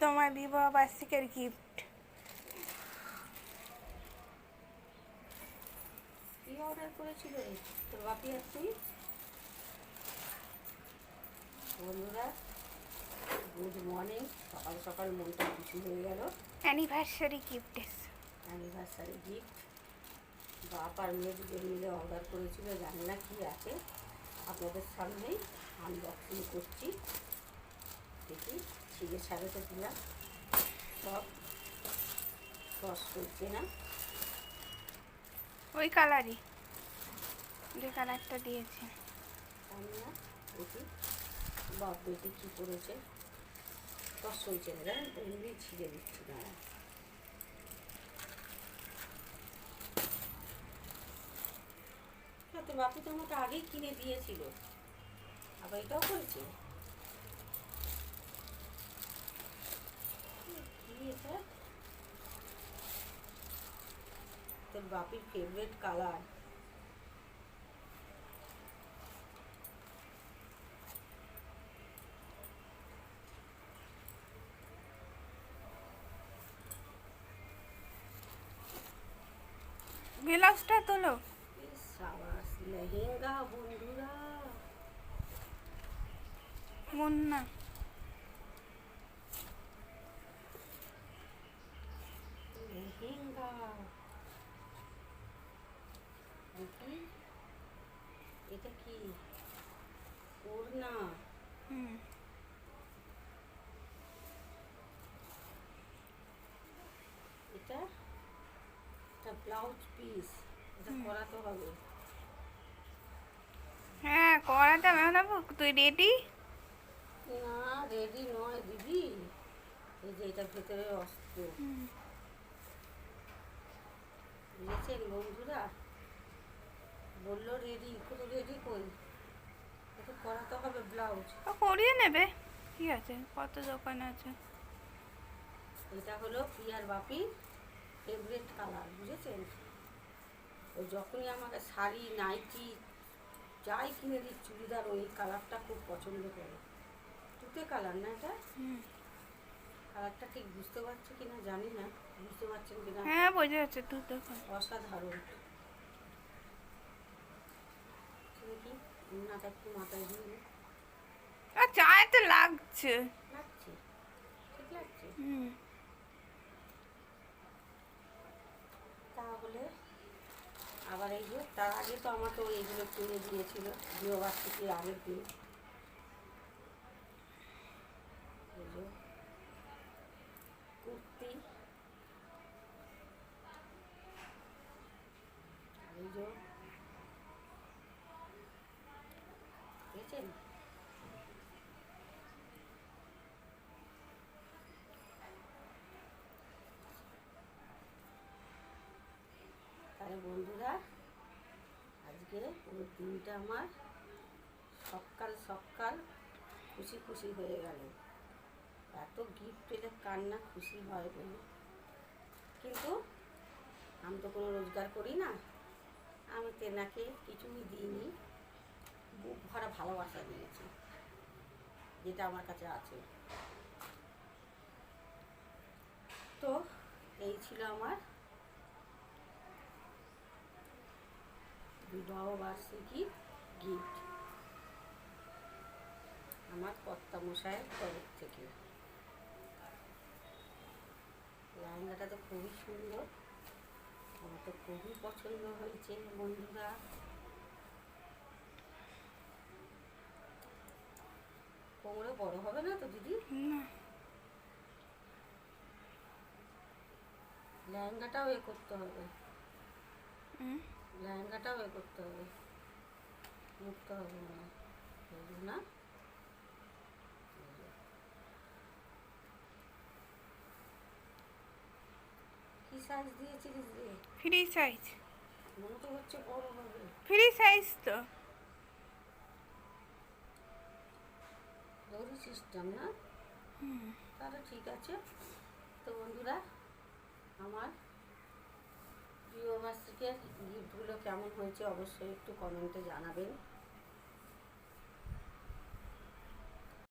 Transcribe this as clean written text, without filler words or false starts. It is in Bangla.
তোমার বিবাহ বার্ষিকীর গিফট। কি অর্ডার করেছিল রে তোর বাপি আর তুই? বন্ধুরা গুড মর্নিং। সকাল সকাল মনটা খুশি হয়ে গেল। অ্যানিভার্সারি গিফট এসে। অ্যানিভার্সারি গিফট বাপ আর মেয়ে দুজন মিলে অর্ডার করেছিল। জানি না কি আছে, আপনাদের সামনেই আনবক্সিং করছি। দেখি ছিঁড়ে ছাড়াতে দিলাম, সব ক্রস করছে না। ওই কালারই, যে কালারটা দিয়েছে। জানি না, দেখি বাপ বেটি কী করেছে। ক্রস চলছে না, জানেন তো, এমনি ছিঁড়ে দিচ্ছি না। তো বাপি তো আমাকে আগেই কিনে দিয়েছিল, আবার এটাও করেছে। কি এটা? তোর বাপির ফেভারিট কালার। ব্লাউজটা তোলো। সাবাস, লেহেঙ্গা বন্ধুরা। মুন্না লেহেঙ্গা, দেখি এটা কি? ওড়না। হুম, এটা এটা ব্লাউজ পিস। এটা করাতে হবে। হ্যাঁ করাতে বানাবো। তুই রেডি? না রেডি নয় দিদি, এই যে এটার ভেতরে অস্ত্র। বুঝেছেন বন্ধুরা, বললো রেডি, কোনো রেডি কই, এটা করাতে হবে ব্লাউজ। ও করিয়ে নেবে, কি আছে, কত দোকান আছে। এটা হলো প্রিয়ার বাপির ফেভারিট কালার, বুঝেছেন? ও যখনই আমাকে শাড়ি নাইটি যাই কিনে দিই, চুড়িদার, ওই কালারটা খুব পছন্দ করে। তুতে কালার না এটা? কালারটা ঠিক বুঝতে পারছো কিনা জানি না, বুঝতে পারছেন কিনা। হ্যাঁ বোঝা যাচ্ছে, তুই দোকান। অসাধারণ। দেখি ওড়নাটা একটু মাথায় দিয়ে আর চায়ে তো লাগছে। লাগছে, ঠিক লাগছে। হুম, তাহলে আবার এই যে তার আগে তো আমাকে এইগুলো কিনে দিয়েছিল গৃহবার্ষিকীর আগের দিন। এই যে কুর্তি, এই যে দেখেছেন, তাহলে বন্ধুরা আজকে পুরো দিনটা আমার সকাল সকাল খুশি খুশি হয়ে গেল। এত গিফট পেলে কার না খুশি হয় বলে। কিন্তু আমি তো কোনো রোজগার করি না, আমি তেনাকে কিছুই দিইনি, বুক ভরা ভালোবাসা দিয়েছি, যেটা আমার কাছে আছে। তো এই ছিল আমার বিবাহ বার্ষিকী গিফট আমার কর্তামশায়ের তরফ থেকে। লেহেঙ্গাটা তো খুবই সুন্দর, আমার তো খুবই পছন্দ হয়েছে বন্ধুরা। কোমরে বড় হবে না তো দিদি? না লেহেঙ্গাটাও করতে হবে, লেহেঙ্গাটাও করতে হবে, মুখতে হবে না, না। কি সাইজ দিয়েছিলিস রে? Free size. মনে তো হচ্ছে বড় হবে। ফ্রি সাইজ তো। দড়ি সিস্টেম না? তাহলে ঠিক আছে। তো বন্ধুরা আমার প্রিয় বার্ষিকের গিফটগুলো কেমন হয়েছে অবশ্যই একটু কমেন্টে জানাবেন।